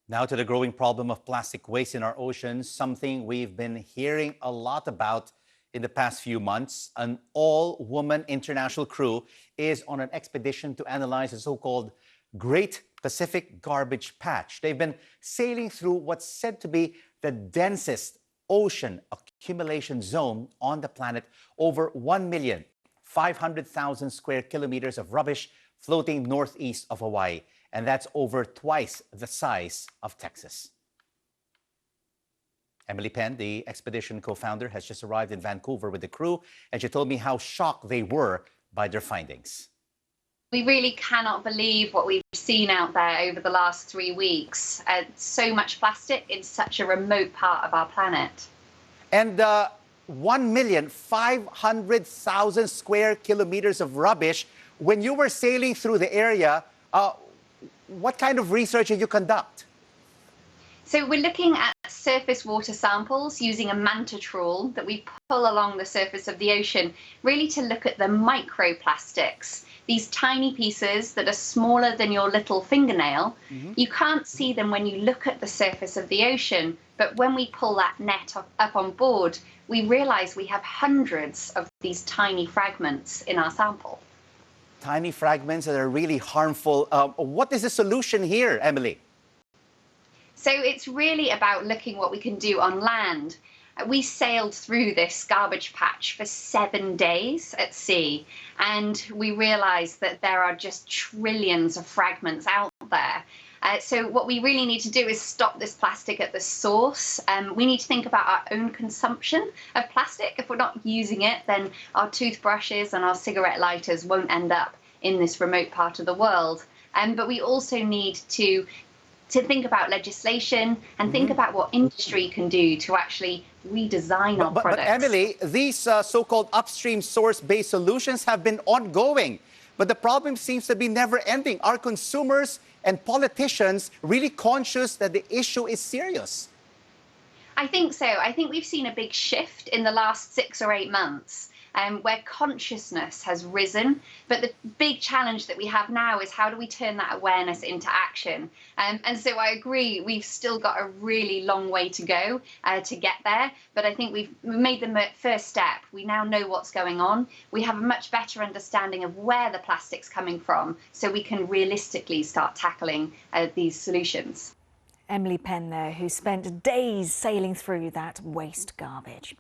Now to the growing problem of plastic waste in our oceans, something we've been hearing a lot about in the past few months. An all-woman international crew is on an expedition to analyze the so-called Great Pacific Garbage Patch. They've been sailing through what's said to be the densest ocean accumulation zone on the planet. Over 1,500,000 square kilometers of rubbish floating northeast of Hawaii. And that's over twice the size of Texas. Emily Penn, the expedition co-founder, has just arrived in Vancouver with the crew, and she told me how shocked they were by their findings. We really cannot believe what we've seen out there over the last 3 weeks. So much plastic in such a remote part of our planet. And 1,500,000 square kilometers of rubbish. When you were sailing through the area, what kind of research did you conduct? So we're looking at surface water samples using a manta trawl that we pull along the surface of the ocean, really to look at the microplastics, these tiny pieces that are smaller than your little fingernail. You can't see them when you look at the surface of the ocean, but when we pull that net up on board, we realize we have hundreds of these tiny fragments in our sample. Tiny fragments that are really harmful. What is the solution here, Emily? So it's really about looking what we can do on land. We sailed through this garbage patch for 7 days at sea, and we realized that there are just trillions of fragments out there. So what we really need to do is stop this plastic at the source. We need to think about our own consumption of plastic. If we're not using it, then our toothbrushes and our cigarette lighters won't end up in this remote part of the world. But we also need to think about legislation and think about what industry can do to actually redesign our products. But Emily, these so-called upstream source-based solutions have been ongoing, but the problem seems to be never-ending. Are consumers and politicians really conscious that the issue is serious? I think so. I think we've seen a big shift in the last 6 or 8 months. Where consciousness has risen. But the big challenge that we have now is how do we turn that awareness into action? And so I agree, we've still got a really long way to go to get there. But I think we've made the first step. We now know what's going on. We have a much better understanding of where the plastic's coming from, so we can realistically start tackling these solutions. Emily Penn there, who spent days sailing through that waste garbage.